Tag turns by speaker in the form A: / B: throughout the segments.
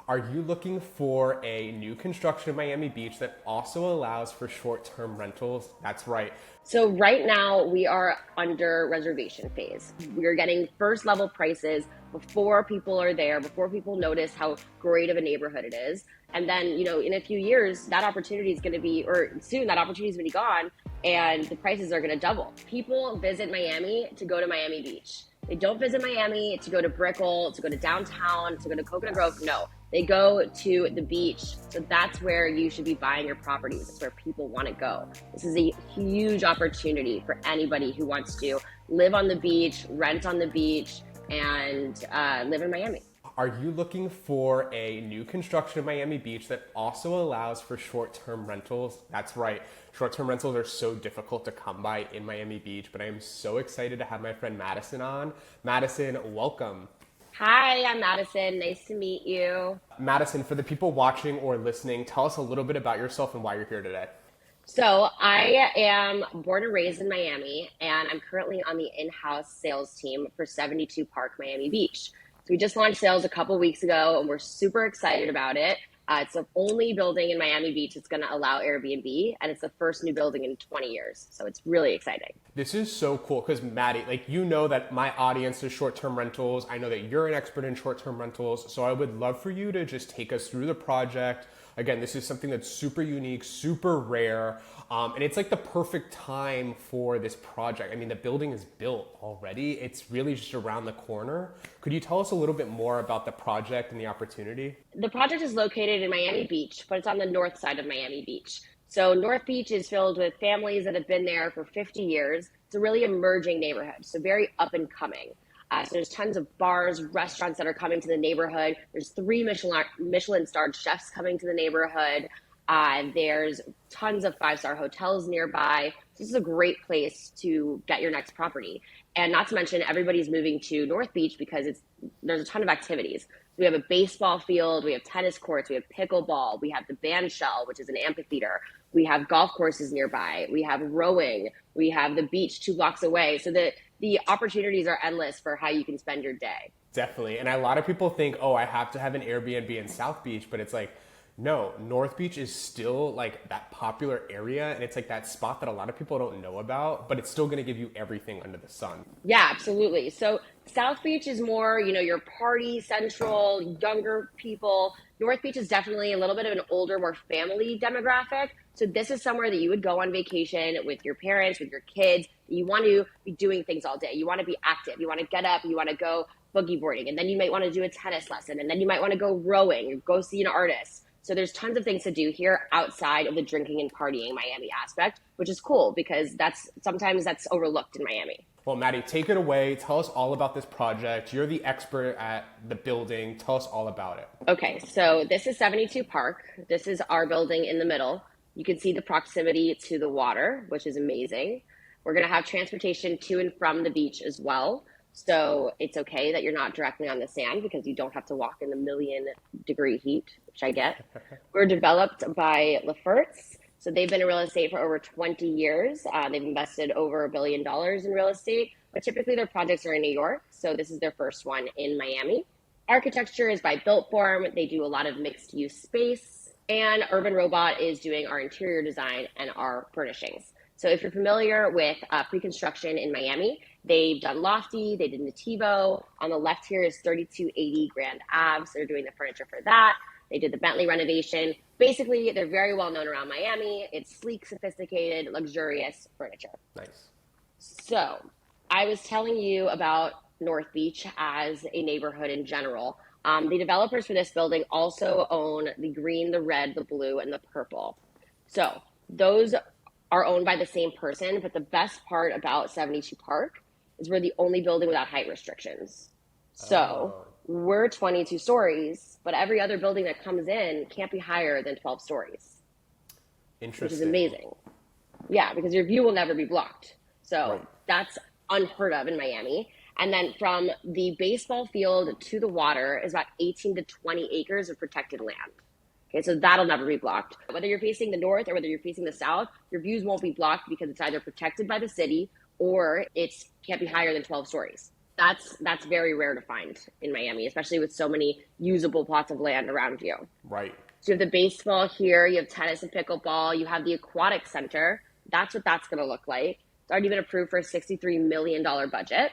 A: Are you looking for a new construction in Miami Beach that also allows for short-term rentals? That's right.
B: So right now we are under reservation phase. We're getting first level prices before people are there, before people notice how great of a neighborhood it is. And then, in a few years, that opportunity is going to be, or soon that opportunity is going to be gone and the prices are going to double. People visit Miami to go to Miami Beach. They don't visit Miami to go to Brickell, to go to downtown, to go to Coconut Grove. No, they go to the beach. So that's where you should be buying your properties. It's where people want to go. This is a huge opportunity for anybody who wants to live on the beach, rent on the beach, and live in Miami.
A: Are you looking for a new construction in Miami Beach that also allows for short-term rentals? That's right. Short-term rentals are so difficult to come by in Miami Beach, but I am so excited to have my friend Madison on. Madison, welcome.
B: Hi, I'm Madison. Nice to meet you.
A: Madison, for the people watching or listening, tell us a little bit about yourself and why you're here today.
B: So I am born and raised in Miami, and I'm currently on the in-house sales team for 72 Park Miami Beach. So we just launched sales a couple weeks ago, and we're super excited about it. It's the only building in Miami Beach that's going to allow Airbnb, and it's the first new building in 20 years. So it's really exciting.
A: This is so cool because Maddie, you know that my audience is short-term rentals. I know that you're an expert in short-term rentals. So I would love for you to just take us through the project. Again, this is something that's super unique, super rare. And it's like the perfect time for this project. I mean, the building is built already. It's really just around the corner. Could you tell us a little bit more about the project and the opportunity?
B: The project is located in Miami Beach, but it's on the north side of Miami Beach. So North Beach is filled with families that have been there for 50 years. It's a really emerging neighborhood, so very up and coming. So there's tons of bars, restaurants that are coming to the neighborhood. There's 3 Michelin-starred chefs coming to the neighborhood. There's tons of 5-star hotels nearby. This is a great place to get your next property. And not to mention, everybody's moving to North Beach because there's a ton of activities. So we have a baseball field, we have tennis courts, we have pickleball, we have the band shell, which is an amphitheater. We have golf courses nearby. We have rowing. We have the beach 2 blocks away. So the opportunities are endless for how you can spend your day.
A: Definitely. And a lot of people think, oh, I have to have an Airbnb in South Beach, but it's like, no, North Beach is still like that popular area. And it's like that spot that a lot of people don't know about, but it's still going to give you everything under the sun.
B: Yeah, absolutely. So South Beach is more, your party central, younger people. North Beach is definitely a little bit of an older, more family demographic. So this is somewhere that you would go on vacation with your parents, with your kids. You want to be doing things all day. You want to be active. You want to get up. You want to go boogie boarding. And then you might want to do a tennis lesson. And then you might want to go rowing or go see an artist. So there's tons of things to do here outside of the drinking and partying Miami aspect, which is cool because sometimes that's overlooked in Miami.
A: Well, Maddie, take it away. Tell us all about this project. You're the expert at the building. Tell us all about it.
B: Okay, so this is 72 Park. This is our building in the middle. You can see the proximity to the water, which is amazing. We're going to have transportation to and from the beach as well. So it's okay that you're not directly on the sand because you don't have to walk in the million-degree heat, which I get. We're developed by Lafert's. So they've been in real estate for over 20 years. They've invested over $1 billion in real estate, but typically their projects are in New York. So this is their first one in Miami. Architecture is by Built Form. They do a lot of mixed use space. And Urban Robot is doing our interior design and our furnishings. So if you're familiar with pre-construction in Miami, they've done Lofty, they did Nativo. On the left here is 3280 Grand Ave. So they're doing the furniture for that. They did the Bentley renovation. Basically, they're very well known around Miami. It's sleek, sophisticated, luxurious furniture.
A: Nice.
B: So I was telling you about North Beach as a neighborhood in general. The developers for this building also own the green, the red, the blue, and the purple. So those are owned by the same person, but the best part about 72 Park is we're the only building without height restrictions. So we're 22 stories, but every other building that comes in can't be higher than 12 stories.
A: Interesting.
B: Which is amazing. Yeah, because your view will never be blocked. So
A: Right.
B: That's unheard of in Miami. And then from the baseball field to the water is about 18 to 20 acres of protected land. Okay, so that'll never be blocked. Whether you're facing the north or whether you're facing the south, your views won't be blocked because it's either protected by the city or it can't be higher than 12 stories. That's very rare to find in Miami, especially with so many usable plots of land around you.
A: Right.
B: So you have the baseball here, you have tennis and pickleball, you have the aquatic center. That's what that's going to look like. It's already been approved for a $63 million budget. It's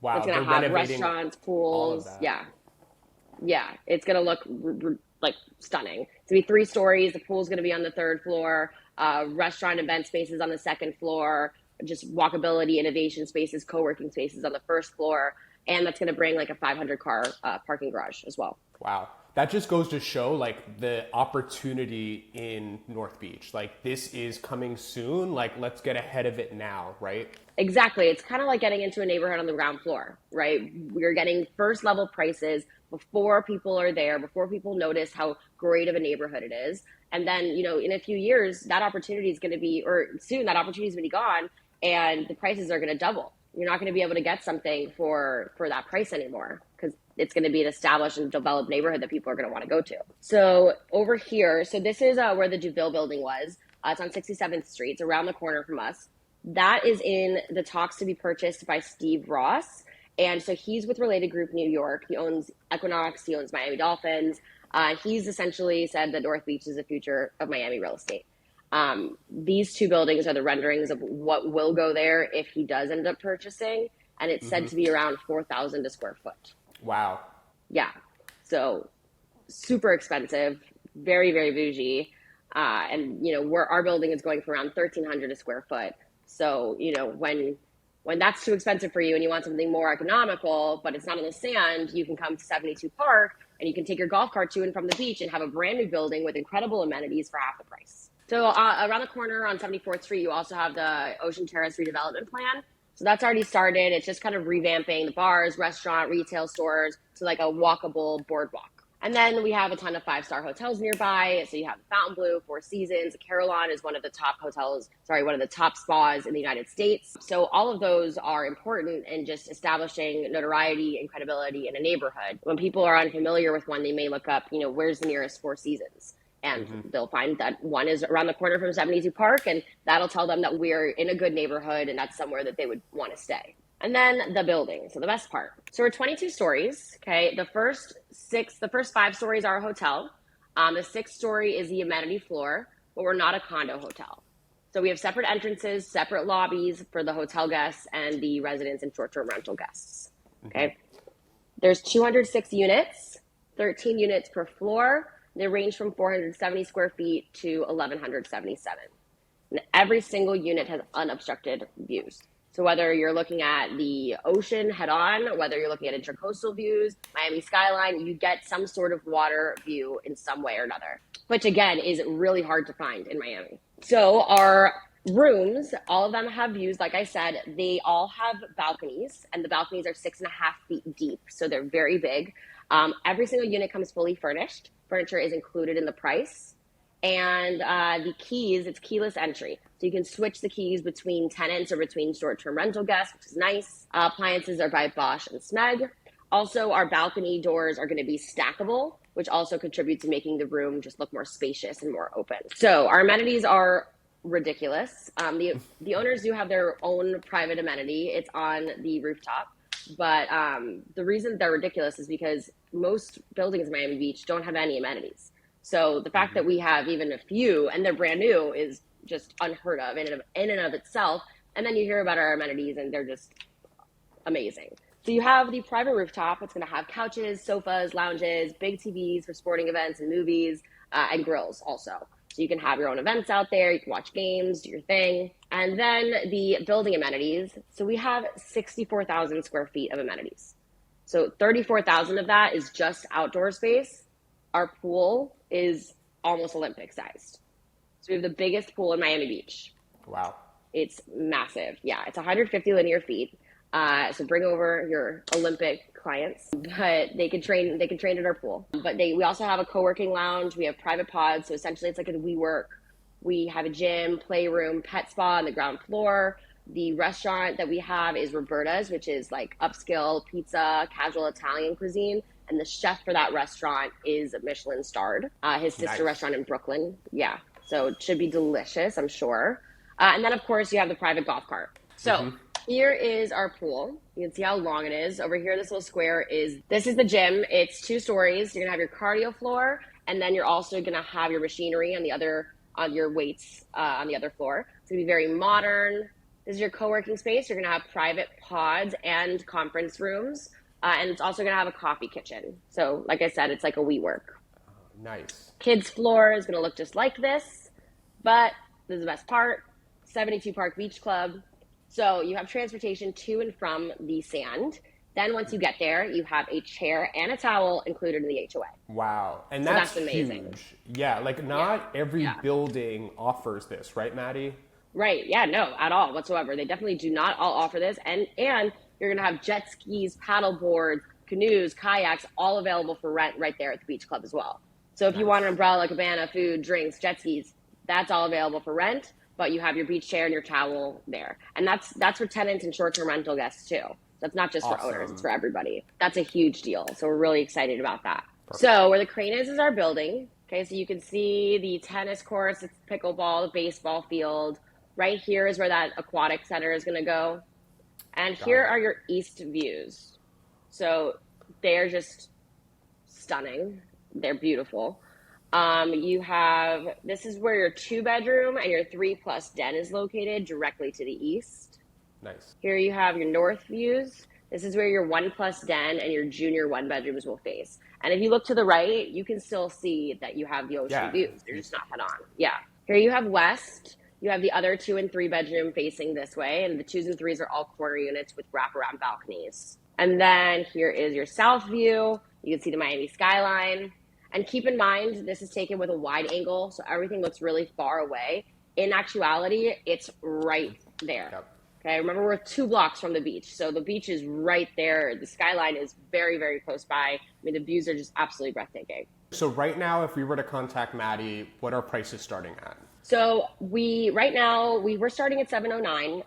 A: Wow,
B: going
A: they're
B: to have
A: renovating
B: restaurants,
A: all of
B: pools.
A: that.
B: Yeah. Yeah. It's going to look like stunning. It's going to be 3 stories. The pool's going to be on the third floor, restaurant event spaces on the second floor, just walkability, innovation spaces, co-working spaces on the first floor. And that's going to bring like a 500 car parking garage as well.
A: Wow. That just goes to show like the opportunity in North Beach. Like this is coming soon. Like let's get ahead of it now, right?
B: Exactly. It's kind of like getting into a neighborhood on the ground floor, right? We're getting first level prices before people are there, before people notice how great of a neighborhood it is. And then, in a few years, that opportunity is going to be, or soon that opportunity is going to be gone and the prices are going to double. You're not going to be able to get something for that price anymore because it's going to be an established and developed neighborhood that people are going to want to go to. So over here, so this is where the Duville building was. It's on 67th Street. It's around the corner from us. That is in the talks to be purchased by Steve Ross. And so he's with Related Group New York. He owns Equinox. He owns Miami Dolphins. He's essentially said that North Beach is the future of Miami real estate. These 2 buildings are the renderings of what will go there if he does end up purchasing. And it's said to be around 4,000 a square foot.
A: Wow.
B: Yeah. So super expensive, very, very bougie. And, where our building is going for around 1,300 a square foot. So, when that's too expensive for you and you want something more economical, but it's not on the sand, you can come to 72 Park and you can take your golf cart to and from the beach and have a brand new building with incredible amenities for half the price. So around the corner on 74th Street, you also have the Ocean Terrace redevelopment plan. So that's already started. It's just kind of revamping the bars, restaurant, retail stores to like a walkable boardwalk. And then we have a ton of 5-star hotels nearby. So you have the Fontainebleau, Four Seasons. Carillon is one of the top spas in the United States. So all of those are important in just establishing notoriety and credibility in a neighborhood. When people are unfamiliar with one, they may look up, where's the nearest Four Seasons? And they'll find that one is around the corner from 72 Park, and that'll tell them that we're in a good neighborhood and that's somewhere that they would want to stay. And then the building, so the best part. So we're 22 stories, okay? The first 5 stories are a hotel. The 6th story is the amenity floor, but we're not a condo hotel. So we have separate entrances, separate lobbies for the hotel guests and the residents and short-term rental guests, okay? There's 206 units, 13 units per floor. They range from 470 square feet to 1,177. And every single unit has unobstructed views. So whether you're looking at the ocean head on, whether you're looking at intracoastal views, Miami skyline, you get some sort of water view in some way or another, which again is really hard to find in Miami. So our rooms, all of them have views. Like I said, they all have balconies, and the balconies are 6.5 feet deep. So they're very big. Every single unit comes fully furnished. Furniture is included in the price. And the keys, it's keyless entry. So you can switch the keys between tenants or between short-term rental guests, which is nice. Appliances are by Bosch and Smeg. Also, our balcony doors are going to be stackable, which also contributes to making the room just look more spacious and more open. So our amenities are ridiculous. The owners do have their own private amenity. It's on the rooftop. But the reason they're ridiculous is because most buildings in Miami Beach don't have any amenities. So the fact that we have even a few and they're brand new is just unheard of in and of itself. And then you hear about our amenities and they're just amazing. So you have the private rooftop. It's going to have couches, sofas, lounges, big TVs for sporting events and movies, and grills also. So you can have your own events out there. You can watch games, do your thing. And then the building amenities. So we have 64,000 square feet of amenities. So 34,000 of that is just outdoor space. Our pool is almost Olympic sized. So we have the biggest pool in Miami Beach.
A: Wow.
B: It's massive. Yeah, it's 150 linear feet. So bring over your Olympic clients, but they can train at our pool. But we also have a co-working lounge. We have private pods. So essentially it's like a WeWork. We have a gym, playroom, pet spa on the ground floor. The restaurant that we have is Roberta's, which is like upscale pizza, casual Italian cuisine. And the chef for that restaurant is Michelin-starred, his sister restaurant in Brooklyn. Yeah, so it should be delicious, I'm sure. And then, of course, you have the private golf cart. So Here is our pool. You can see how long it is. Over here, this little square this is the gym. It's 2 stories. You're gonna have your cardio floor, and then you're also gonna have your machinery on your weights on the other floor. It's gonna be very modern. This is your co-working space. You're gonna have private pods and conference rooms, and it's also gonna have a coffee kitchen. So, like I said, it's like a WeWork.
A: Nice.
B: Kids' floor is gonna look just like this, but this is the best part. 72 Park Beach Club. So you have transportation to and from the sand. Then once you get there, you have a chair and a towel included in the HOA.
A: Wow. And
B: So
A: that's
B: that's amazing.
A: huge. Yeah, like not every
B: Yeah.
A: building offers this, right, Maddie?
B: Right. Yeah, no, at all whatsoever. They definitely do not all offer this. And you're gonna have jet skis, paddle boards, canoes, kayaks, all available for rent right there at the beach club as well. So if you want an
A: Nice.
B: umbrella, cabana, food, drinks, jet skis, that's all available for rent, but you have your beach chair and your towel there. And that's for tenants and short-term rental guests too. That's not just for owners, it's
A: Awesome.
B: for everybody. That's a huge deal. So we're really excited about that. So where the crane is our building. Okay, so you can see the tennis courts, it's pickleball, the baseball field. Right here is where that aquatic center is gonna go. And
A: Got
B: here
A: it.
B: are your east views. So they're just stunning. They're beautiful. This is where your 2 bedroom and your 3+ den is located directly to the east.
A: Nice.
B: Here you have your north views. This is where your 1+ den and your junior 1 bedrooms will face. And if you look to the right, you can still see that you have the ocean
A: Yeah.
B: views. They're just not head on. Yeah. Here you have west. You have the other 2 and 3 bedroom facing this way, and the 2s and 3s are all corner units with wraparound balconies. And then here is your south view. You can see the Miami skyline. And keep in mind, this is taken with a wide angle, so everything looks really far away. In actuality, it's right there.
A: Yep.
B: Okay, remember we're 2 blocks from the beach, so the beach is right there. The skyline is very, very close by. I mean, the views are just absolutely breathtaking.
A: So right now, if we were to contact Maddie, what are prices starting at?
B: So right now we were starting at 709,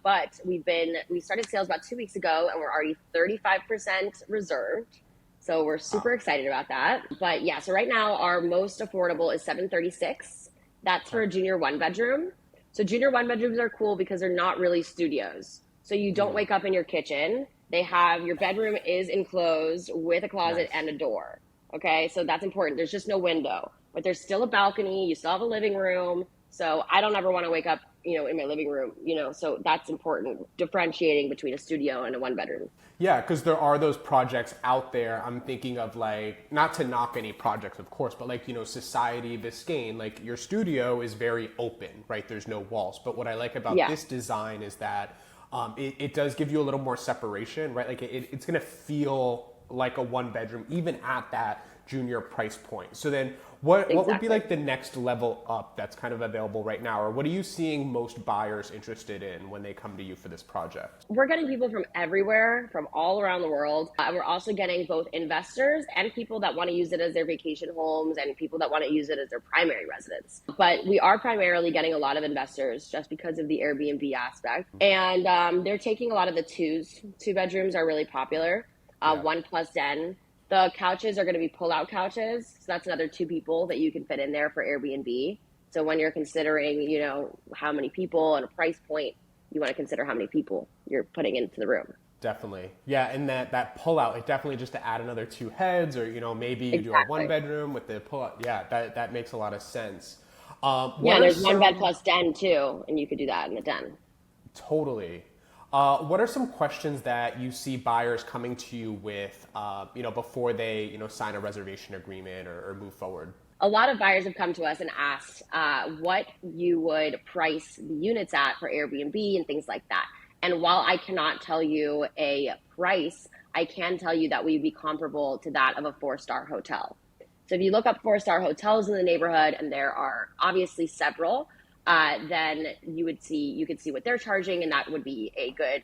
B: but we started sales about 2 weeks ago, and we're already 35% reserved. So we're super excited about that. But yeah, so right now our most affordable is 736. That's for a junior 1 bedroom. So junior 1 bedrooms are cool because they're not really studios. So you don't wake up in your kitchen. Your bedroom is enclosed with a closet
A: Nice.
B: and a door. Okay, so that's important. There's just no window, but there's still a balcony. You still have a living room. So I don't ever want to wake up, in my living room, so that's important, differentiating between a studio and a 1 bedroom.
A: Yeah, because there are those projects out there. I'm thinking of like, not to knock any projects, of course, but like, Society Biscayne, like your studio is very open, right? There's no walls. But what I like about
B: Yeah.
A: this design is that it does give you a little more separation, right? Like it's going to feel like a 1 bedroom, even at that junior price point. So then what would be
B: Exactly.
A: like the next level up that's kind of available right now? Or what are you seeing most buyers interested in when they come to you for this project?
B: We're getting people from everywhere, from all around the world. We're also getting both investors and people that want to use it as their vacation homes and people that want to use it as their primary residence. But we are primarily getting a lot of investors just because of the Airbnb aspect. And they're taking a lot of the 2s. 2 bedrooms are really popular.
A: Yeah.
B: 1+ den. The couches are going to be pull-out couches. So that's another 2 people that you can fit in there for Airbnb. So when you're considering, how many people and a price point, you want to consider how many people you're putting into the room.
A: Definitely. Yeah, and that pull out, like definitely just to add another 2 heads or, maybe you do a
B: Exactly.
A: 1 bedroom with the pull out. Yeah, that makes a lot of sense.
B: Yeah,
A: What
B: and
A: are
B: there's 1 bed
A: some,
B: plus den too, and you could do that in the den.
A: totally. What are some questions that you see buyers coming to you with, before they, sign a reservation agreement or move forward?
B: A lot of buyers have come to us and asked what you would price the units at for Airbnb and things like that. And while I cannot tell you a price, I can tell you that we'd be comparable to that of a 4-star hotel. So if you look up 4-star hotels in the neighborhood, and there are obviously several, then you could see what they're charging, and that would be a good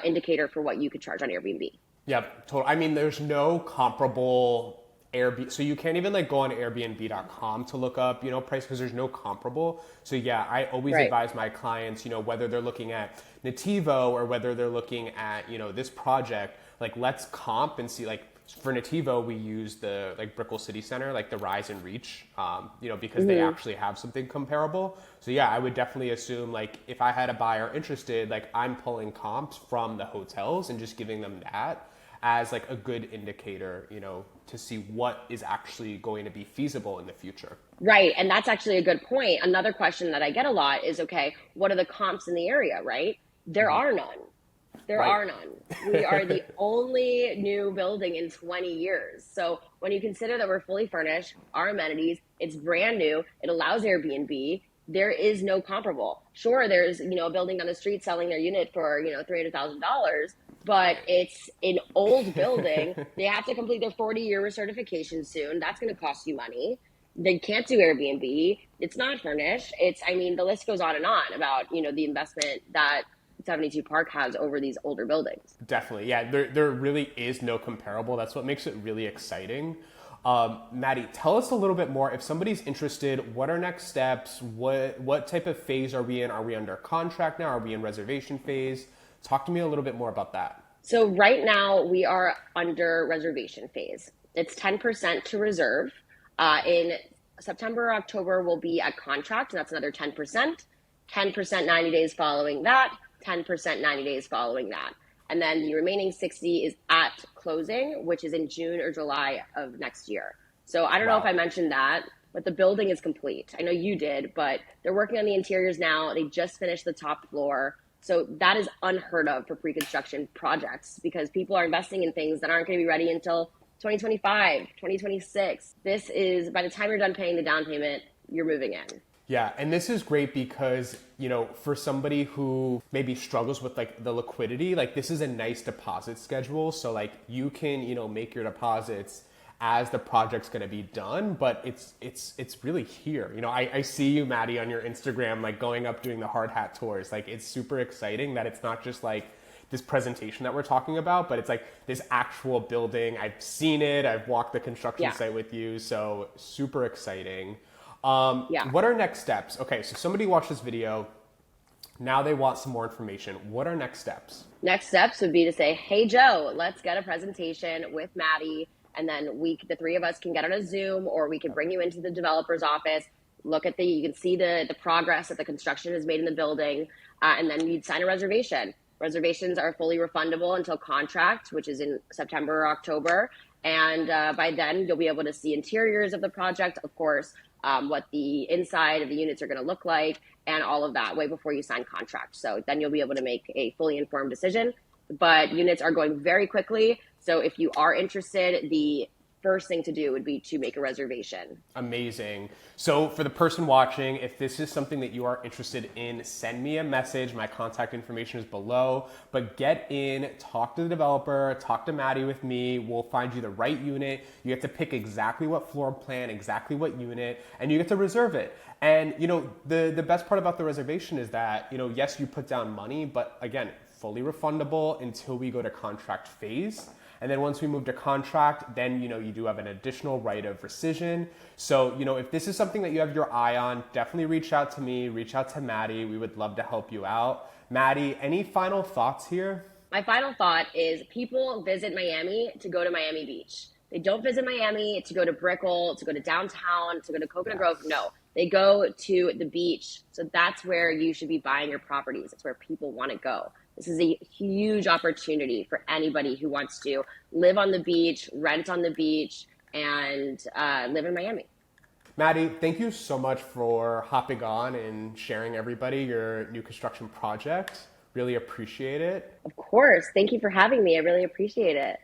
B: indicator for what you could charge on Airbnb.
A: Yeah, totally. I mean, there's no comparable Airbnb, so you can't even like go on Airbnb.com to look up, price because there's no comparable. So yeah, I always
B: Right.
A: advise my clients, whether they're looking at Nativo or whether they're looking at, this project, like let's comp and see like for Nativo, we use the like Brickell City Center, like the Rise and Reach, because they actually have something comparable. So yeah, I would definitely assume like if I had a buyer interested, like I'm pulling comps from the hotels and just giving them that as like a good indicator, to see what is actually going to be feasible in the future.
B: Right. And that's actually a good point. Another question that I get a lot is, okay, what are the comps in the area, right? There are none. There
A: Right.
B: are none. We are the only new building in 20 years. So when you consider that we're fully furnished, our amenities, it's brand new, it allows Airbnb, there is no comparable. Sure, there's, a building down the street selling their unit for, $300,000, but it's an old building. They have to complete their 40-year recertification soon. That's going to cost you money. They can't do Airbnb. It's not furnished. The list goes on and on about, the investment that 72 Park has over these older buildings.
A: Definitely. Yeah, there really is no comparable. That's what makes it really exciting. Maddie, tell us a little bit more. If somebody's interested, what are next steps? What type of phase are we in? Are we under contract now? Are we in reservation phase? Talk to me a little bit more about that.
B: So right now we are under reservation phase. It's 10% to reserve. In September or October, we'll be at contract, and that's another 10%. 10% 90 days following that, 10% 90 days following that. And then the remaining 60 is at closing, which is in June or July of next year. So I don't know if I mentioned that, but the building is complete. I know you did, but they're working on the interiors now. They just finished the top floor. So that is unheard of for pre-construction projects because people are investing in things that aren't going to be ready until 2025, 2026. This is, by the time you're done paying the down payment, you're moving in.
A: Yeah, and this is great because, for somebody who maybe struggles with like the liquidity, like this is a nice deposit schedule. So like you can, make your deposits as the project's going to be done, but it's really here. I see you, Maddie, on your Instagram, like going up doing the hard hat tours. Like it's super exciting that it's not just like this presentation that we're talking about, but it's like this actual building. I've seen it. I've walked the construction site with you. So super exciting. What are next steps? Okay, so somebody watched this video. Now they want some more information. What are next steps?
B: Next steps would be to say, hey, Joe, let's get a presentation with Maddie. And then the three of us can get on a Zoom, or we can bring you into the developer's office, you can see the progress that the construction has made in the building. And then you'd sign a reservation. Reservations are fully refundable until contract, which is in September or October. And by then you'll be able to see interiors of the project, of course, what the inside of the units are going to look like, and all of that way before you sign contract. So then you'll be able to make a fully informed decision. But units are going very quickly. So if you are interested, the first thing to do would be to make a reservation.
A: Amazing. So for the person watching, if this is something that you are interested in, send me a message. My contact information is below. But get in, talk to the developer, talk to Maddie with me. We'll find you the right unit. You get to pick exactly what floor plan, exactly what unit, and you get to reserve it. And the best part about the reservation is that, yes, you put down money, but again, fully refundable until we go to contract phase. And then once we move to contract, then, you do have an additional right of rescission. So, if this is something that you have your eye on, definitely reach out to me, reach out to Maddie. We would love to help you out. Maddie, any final thoughts here?
B: My final thought is people visit Miami to go to Miami Beach. They don't visit Miami to go to Brickell, to go to downtown, to go to Coconut Grove. No, they go to the beach. So that's where you should be buying your properties. It's where people want to go. This is a huge opportunity for anybody who wants to live on the beach, rent on the beach, and live in Miami.
A: Maddie, thank you so much for hopping on and sharing everybody your new construction project. Really appreciate it.
B: Of course. Thank you for having me. I really appreciate it.